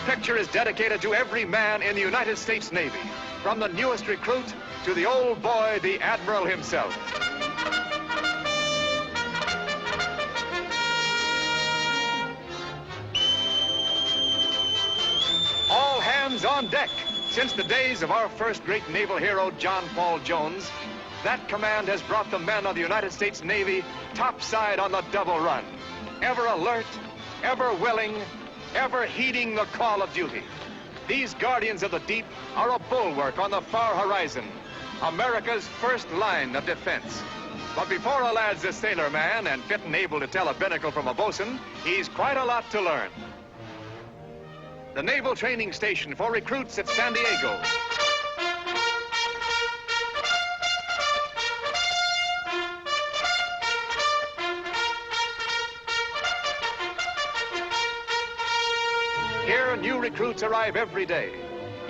picture is dedicated to every man in the United States Navy, from the newest recruit to the old boy, the Admiral himself. All hands on deck. Since the days of our first great naval hero, John Paul Jones, that command has brought the men of the United States Navy topside on the double run, ever alert, ever willing, ever heeding the call of duty. These guardians of the deep are a bulwark on the far horizon, America's first line of defense. But before a lad's a sailor man and fit and able to tell a binnacle from a bosun, he's quite a lot to learn. The Naval Training Station for recruits at San Diego. Here, new recruits arrive every day.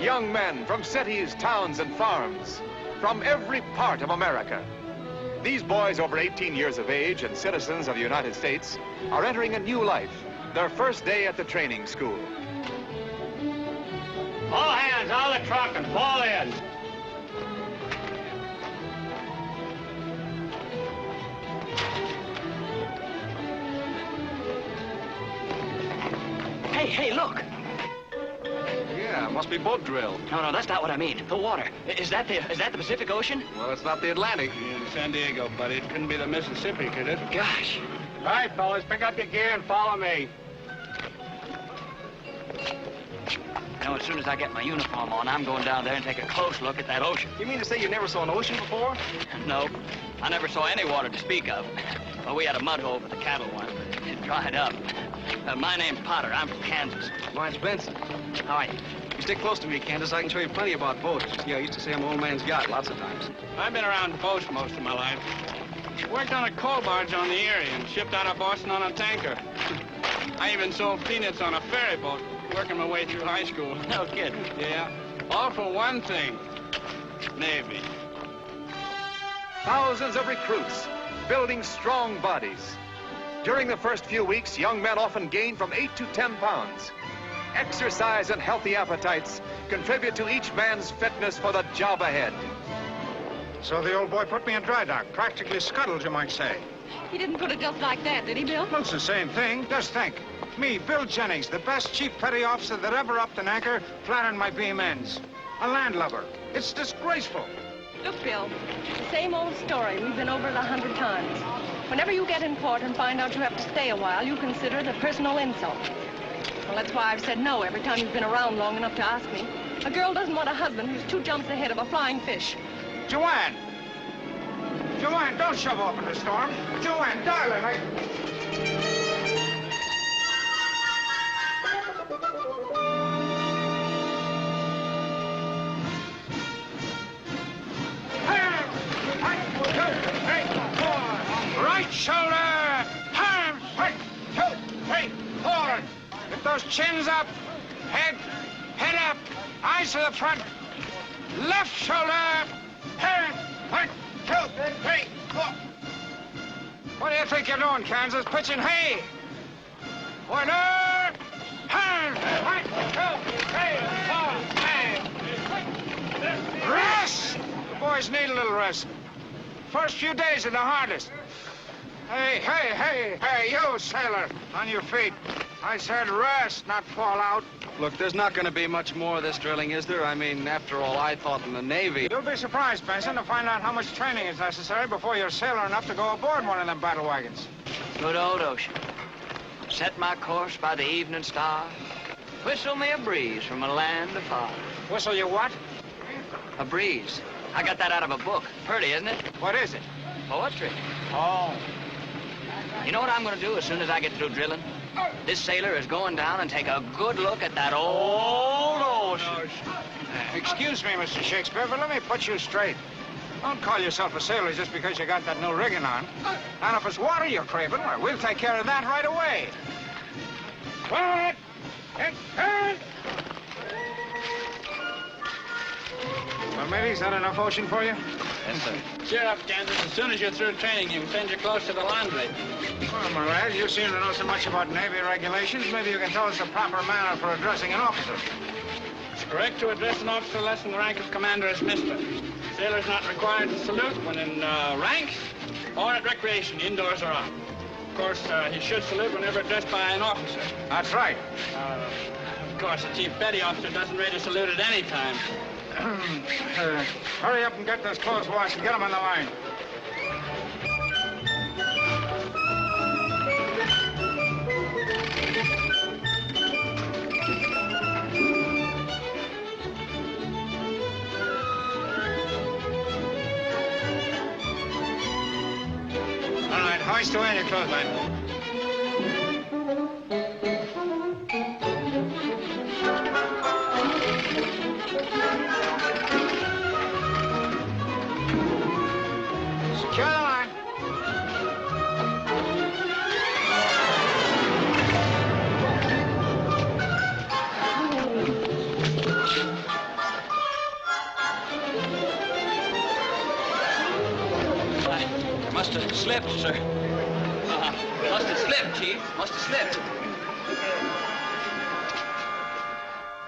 Young men from cities, towns, and farms, from every part of America. These boys over 18 years of age and citizens of the United States are entering a new life, their first day at the training school. All hands on the truck and fall in. Hey, look. Yeah, must be boat drill. No, that's not what I mean. The water. Is that the Pacific Ocean? Well, it's not the Atlantic. In San Diego, buddy. It couldn't be the Mississippi, could it? Gosh. All right, fellas, pick up your gear and follow me. You know, as soon as I get my uniform on, I'm going down there and take a close look at that ocean. You mean to say you never saw an ocean before? No, I never saw any water to speak of. Well, we had a mud hole for the cattle once, but it dried up. My name's Potter. I'm from Kansas. Mine's Benson. How are you? You stick close to me, Candace. I can show you plenty about boats. Yeah, I used to say I'm old man's yacht lots of times. I've been around boats most of my life. Worked on a coal barge on the Erie and shipped out of Boston on a tanker. I even sold peanuts on a ferry boat, working my way through high school. No kidding. Yeah, all for one thing, Navy. Thousands of recruits building strong bodies. During the first few weeks, young men often gain from 8 to 10 pounds. Exercise and healthy appetites contribute to each man's fitness for the job ahead. So the old boy put me in dry dock, practically scuttled, you might say. He didn't put it just like that, did he, Bill? Well, it's the same thing. Just think. Me, Bill Jennings, the best chief petty officer that ever upped an anchor, flattering my beam ends. A landlubber. It's disgraceful. Look, Bill, the same old story. We've been over it 100 times. Whenever you get in port and find out you have to stay a while, you consider it a personal insult. Well, that's why I've said no every time you've been around long enough to ask me. A girl doesn't want a husband who's 2 jumps ahead of a flying fish. Joanne! Joanne, don't shove off in the storm. Joanne, darling, Right shoulder! Arms! 1, 2, 3, forward! Get those chins up! Head up! Eyes to the front! Left shoulder! Head! 1, 2, 3, 4! What do you think you're doing, Kansas? Pitching hay! Order! Hands! 1, 2, 3, 4, and... Rest! The boys need a little rest. First few days are the hardest. Hey, you, sailor, on your feet. I said rest, not fall out. Look, there's not going to be much more of this drilling, is there? I mean, after all, I thought in the Navy... You'll be surprised, Benson, to find out how much training is necessary before you're sailor enough to go aboard one of them battle wagons. Good old ocean. Set my course by the evening star. Whistle me a breeze from a land afar. Whistle you what? A breeze. I got that out of a book. Pretty, isn't it? What is it? Poetry. Oh. You know what I'm going to do as soon as I get through drilling? This sailor is going down and take a good look at that old ocean. Excuse me, Mr. Shakespeare, but let me put you straight. Don't call yourself a sailor just because you got that new rigging on. And if it's water you're craving, well, we'll take care of that right away. Forward! And turn! Well, maybe Is that enough ocean for you? Yes, sir. Cheer up, Kansas. As soon as you're through training, you can send your clothes to the laundry. Well, Morales, you seem to know so much about Navy regulations. Maybe you can tell us the proper manner for addressing an officer. It's correct to address an officer less than the rank of commander as Mr. Sailor's not required to salute when in ranks or at recreation, indoors or out. Of course, he should salute whenever addressed by an officer. That's right. Of course, the chief petty officer doesn't rate a salute at any time. Hurry up and get those clothes washed and get them on the line. All right, hoist away your clothesline. Secure the line. I must have slipped, sir. Must have slipped, Chief. Must have slipped.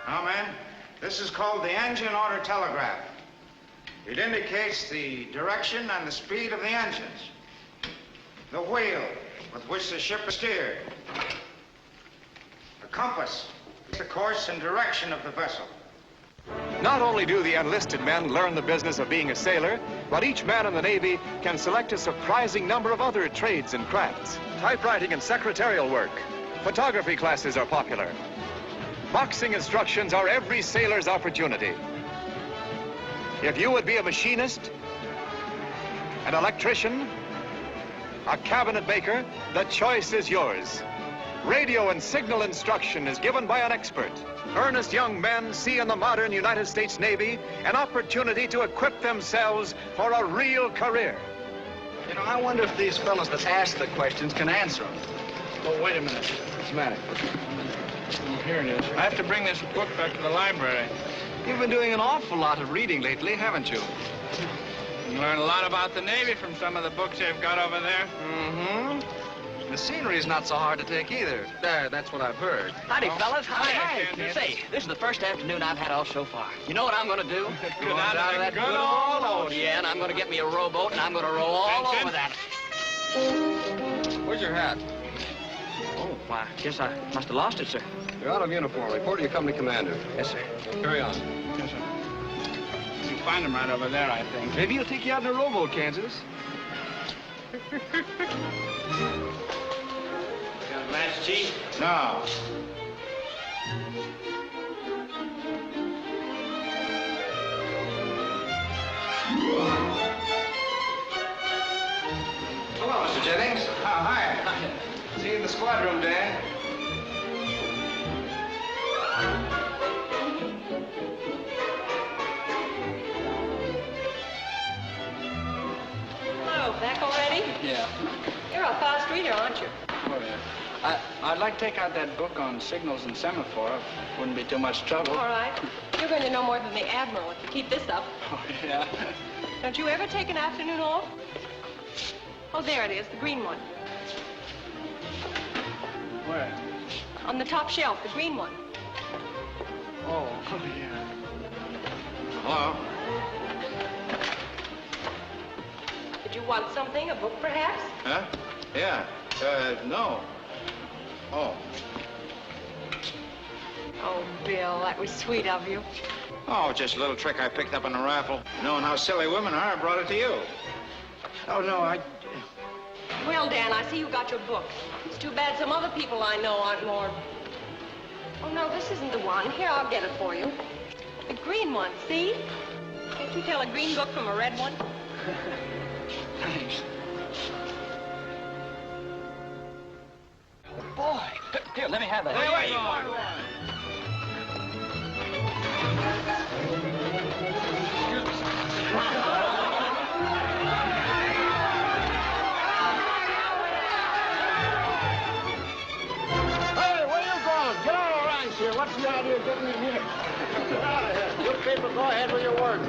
Now, man, this is called the engine order telegraph. It indicates the direction and the speed of the engines, the wheel with which the ship is steered, the compass, the course and direction of the vessel. Not only do the enlisted men learn the business of being a sailor, but each man in the Navy can select a surprising number of other trades and crafts. Typewriting and secretarial work. Photography classes are popular. Boxing instructions are every sailor's opportunity. If you would be a machinist, an electrician, a cabinet maker, the choice is yours. Radio and signal instruction is given by an expert. Earnest young men see in the modern United States Navy an opportunity to equip themselves for a real career. You know, I wonder if these fellows that ask the questions can answer them. Oh, wait a minute. What's the matter? Oh, here it is. I have to bring this book back to the library. You've been doing an awful lot of reading lately, haven't you? You learn a lot about the Navy from some of the books they've got over there. Mm-hmm. The scenery's not so hard to take either. That's what I've heard. Howdy, fellas. Hi, Kansas. Say, this is the first afternoon I've had off so far. You know what I'm going to do? Go down to that good old ocean. Yeah, and I'm going to get me a rowboat, and I'm going to row all Benson? over that. Where's your hat? Oh, why, guess I must have lost it, sir. You're out of uniform. Report to your company commander. Yes, sir. Carry on. Yes, sir. You can find them right over there, I think. Maybe he'll take you out in a rowboat, Kansas. Got a glass, Chief? No. Hello, Mr. Jennings. Oh, hi. See you in the squad room, Dan. Hello, back already? Yeah. You're a fast reader, aren't you? Oh, yeah. I'd like to take out that book on signals and semaphore. Wouldn't be too much trouble. All right. You're going to know more than the Admiral if you keep this up. Oh, yeah. Don't you ever take an afternoon off? Oh, there it is, the green one. Where? On the top shelf, the green one. Oh, yeah. Hello? Did you want something, a book perhaps? Huh? Yeah. No. Oh. Oh, Bill, that was sweet of you. Oh, just a little trick I picked up in a raffle. Knowing how silly women are, I brought it to you. Oh, no, Well, Dan, I see you got your book. It's too bad some other people I know aren't more... Oh, no, this isn't the one. Here, I'll get it for you. The green one, see? Can't you tell a green book from a red one? Thanks. Boy, here, let me have that. Hey, wait. Hey, where you going? Get out of ranks here. What's the idea of getting in here? Get out of here. You people go ahead with your work.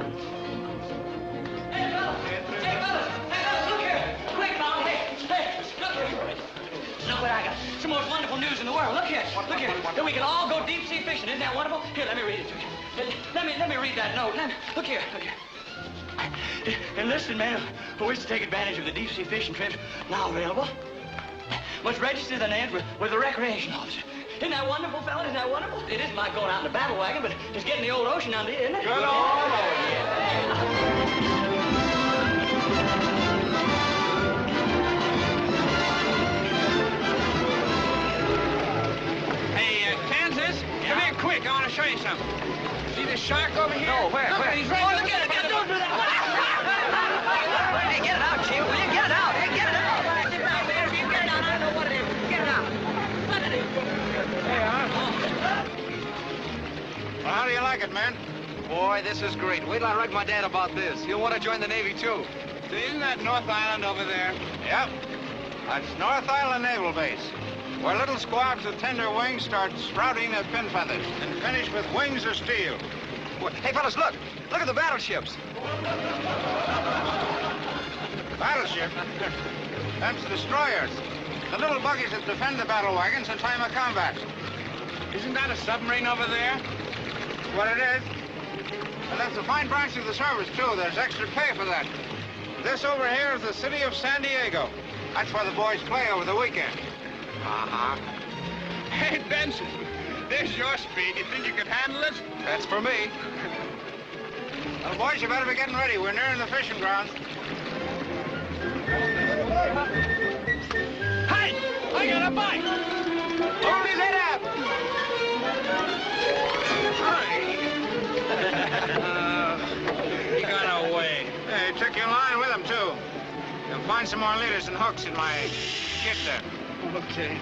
Hey, fellas, look here. Quick now. Hey, look here. Look what I got. It's the most wonderful news in the world. Look here. Look here. That we can all go deep sea fishing. Isn't that wonderful? Here, let me read it to you. Let me read that note. Look here. Enlisted men who wish to take advantage of the deep sea fishing trips now available must register their names with the recreation officer. Isn't that wonderful, fella? Isn't that wonderful? It isn't like going out in a battle wagon, but it's getting the old ocean under you, isn't it? Good old ocean. Hey, Kansas, come here quick. I want to show you something. See this shark over here? No, where? Look, Where? he's right. Oh, look at it. Don't do that. Hey, get it out, Chief. Will you get it out? Hey, get it out. Get it out, man. You get it out. I know what it is. Get it out. What it is. Well, how do you like it, man? Boy, this is great. Wait till I write my dad about this. He'll want to join the Navy, too. Isn't that North Island over there? Yep. That's North Island Naval Base, where little squawks with tender wings start sprouting their fin feathers and finish with wings of steel. Hey, fellas, look. Look at the battleships. Battleship? That's destroyers. The little buggies that defend the battle wagons in time of combat. Isn't that a submarine over there? What it is? And that's a fine branch of the service, too. There's extra pay for that. This over here is the city of San Diego. That's where the boys play over the weekend. Uh-huh. Hey, Benson, there's your speed. You think you could handle it? That's for me. Well, boys, you better be getting ready. We're nearing the fishing grounds. Hey! I got a bite! Hold his head up! He got away. Hey, took your line with him, too. You'll find some more leaders and hooks in my kit there. Okay.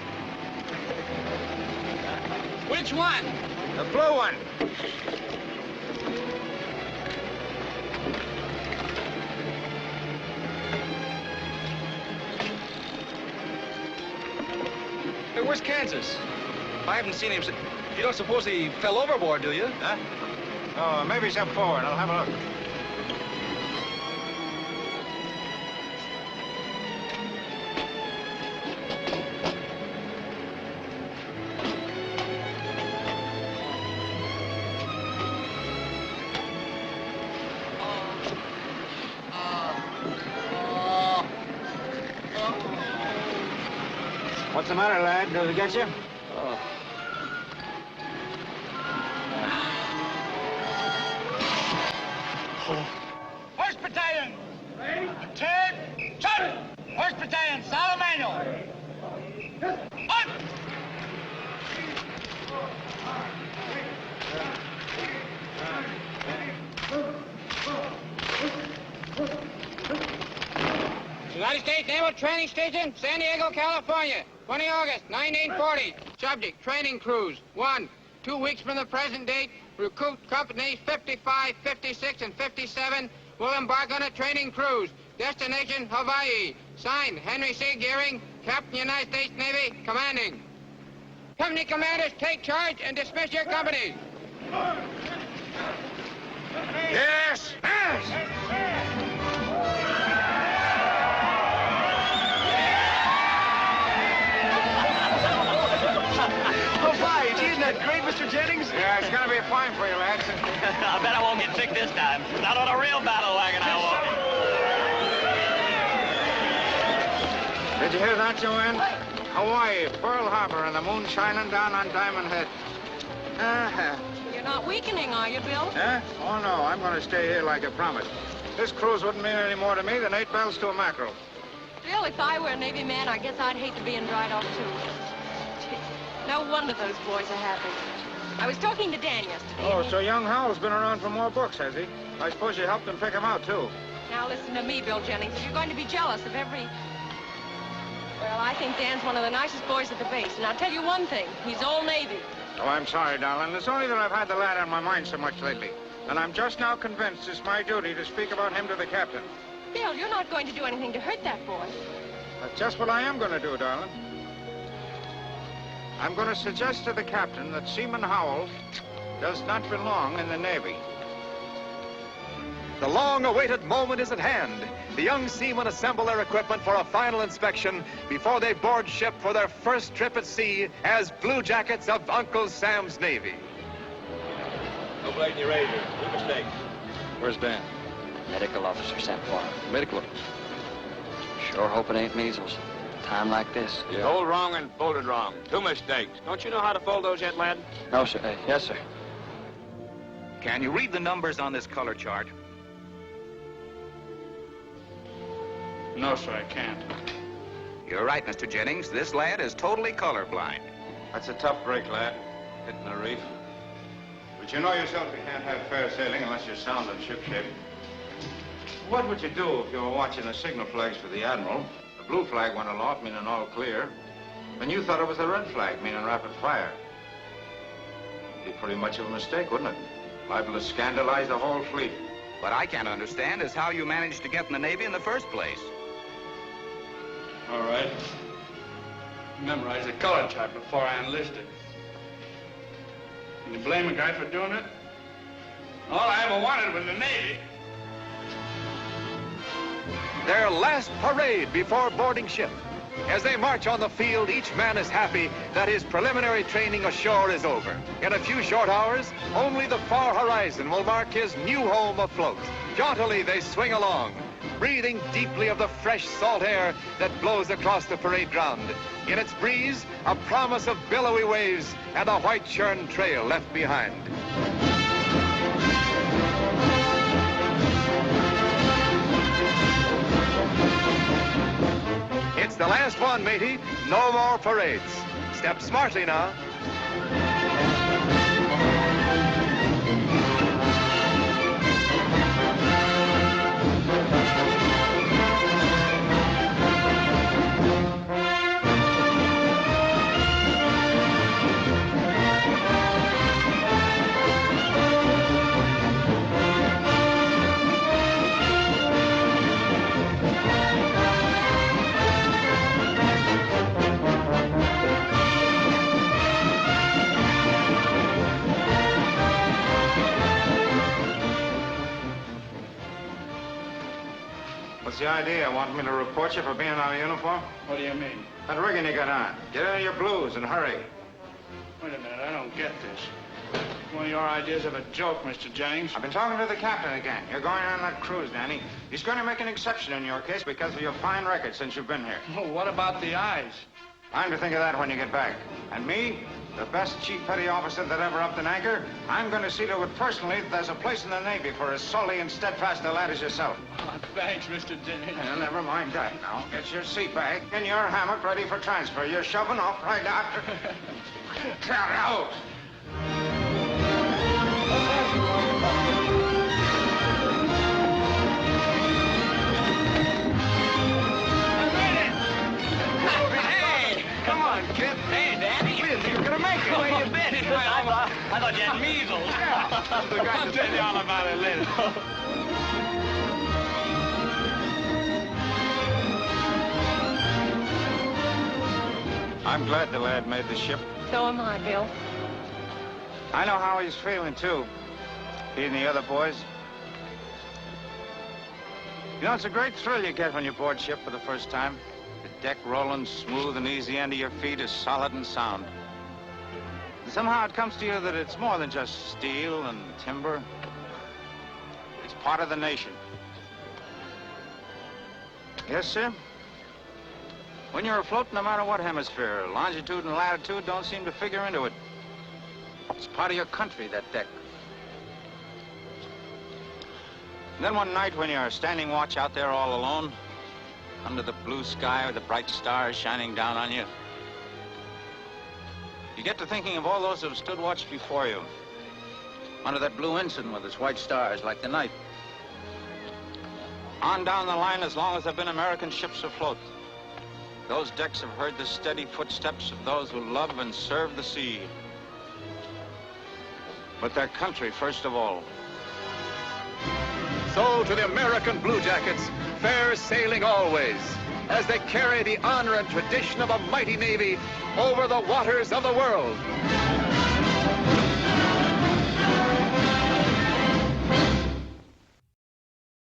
Which one? The blue one. Hey, where's Kansas? I haven't seen him since... You don't suppose he fell overboard, do you? Huh? Oh, maybe he's up forward. I'll have a look. What's the matter, lad? Did it get you? Oh. First Battalion! Turn! First Battalion, Solid Manual! On! United States Naval Training Station, San Diego, California. 20 August, 1940. Subject, training cruise. 1. 2 weeks from the present date, recruit companies 55, 56, and 57 will embark on a training cruise. Destination, Hawaii. Signed, Henry C. Gearing, Captain, United States Navy, commanding. Company commanders, take charge and dismiss your companies. Yes! Hawaii, isn't that great, Mr. Jennings? Yeah, it's gonna be fine for you, lads. I bet I won't get sick this time. Not on a real battle wagon, I won't. Did you hear that, Joanne? Hawaii, Pearl Harbor, and the moon shining down on Diamond Head. You're not weakening, are you, Bill? Huh? Oh, no, I'm going to stay here like I promised. This cruise wouldn't mean any more to me than 8 bells to a mackerel. Bill, if I were a Navy man, I guess I'd hate to be in dry dock, too. No wonder those boys are happy. I was talking to Dan yesterday. Oh, so young Howell's been around for more books, has he? I suppose you helped him pick them out, too. Now listen to me, Bill Jennings. If you're going to be jealous of every... Well, I think Dan's one of the nicest boys at the base. And I'll tell you one thing. He's all Navy. Oh, I'm sorry, darling. It's only that I've had the lad on my mind so much lately. And I'm just now convinced it's my duty to speak about him to the captain. Bill, you're not going to do anything to hurt that boy. That's just what I am going to do, darling. I'm going to suggest to the captain that Seaman Howell does not belong in the Navy. The long-awaited moment is at hand. The young seamen assemble their equipment for a final inspection before they board ship for their first trip at sea as Blue Jackets of Uncle Sam's Navy. No blade in your razor. Two mistakes. Where's Dan? Medical officer sent for him. Medical. Sure hope it ain't measles. Time like this. Yeah. Told wrong and folded wrong. Two mistakes. Don't you know how to fold those yet, lad? No, sir. Yes, sir. Can you read the numbers on this color chart? No, sir, I can't. You're right, Mr. Jennings. This lad is totally colorblind. That's a tough break, lad. Hitting the reef. But you know yourself you can't have fair sailing unless you're sound and shipshape. What would you do if you were watching the signal flags for the Admiral? The blue flag went aloft, meaning all clear. And you thought it was the red flag, meaning rapid fire. It'd be pretty much of a mistake, wouldn't it? Liable to scandalize the whole fleet. What I can't understand is how you managed to get in the Navy in the first place. All right. Memorized the color chart before I enlisted. Can you blame a guy for doing it? All I ever wanted was the Navy. Their last parade before boarding ship. As they march on the field, each man is happy that his preliminary training ashore is over. In a few short hours, only the far horizon will mark his new home afloat. Jauntily they swing along, breathing deeply of the fresh salt air that blows across the parade ground. In its breeze, a promise of billowy waves and a white churn trail left behind. It's the last one, matey. No more parades. Step smartly now. What's the idea? Want me to report you for being out of uniform? What do you mean? That rigging you got on. Get into your blues and hurry. Wait a minute, I don't get this. One of your ideas of a joke, Mr. Jennings. I've been talking to the captain again. You're going on that cruise, Danny. He's going to make an exception in your case because of your fine record since you've been here. Oh, what about the eyes? Time to think of that when you get back. And me, the best chief petty officer that ever upped an anchor, I'm going to see to it personally that there's a place in the Navy for as solid and steadfast a lad as yourself. Oh, thanks, Mr. Jennings. Well, never mind that now. Get your seat bag and your hammock ready for transfer. You're shoving off right after. Get out! Come on, kid. Hey, Danny. We didn't think you were going to make it. Where you been? I thought you had measles. I'll tell you all about it later. I'm glad the lad made the ship. So am I, Bill. I know how he's feeling, too. He and the other boys. You know, it's a great thrill you get when you board ship for the first time. The deck rolling smooth and easy under your feet is solid and sound. And somehow it comes to you that it's more than just steel and timber. It's part of the nation. Yes, sir? When you're afloat, no matter what hemisphere, longitude and latitude don't seem to figure into it. It's part of your country, that deck. And then one night when you're standing watch out there all alone, under the blue sky with the bright stars shining down on you, you get to thinking of all those who have stood watch before you, under that blue ensign with its white stars like the night. On down the line as long as there have been American ships afloat. Those decks have heard the steady footsteps of those who love and serve the sea. But their country first of all. So to the American Blue Jackets, fair sailing always, as they carry the honor and tradition of a mighty Navy over the waters of the world.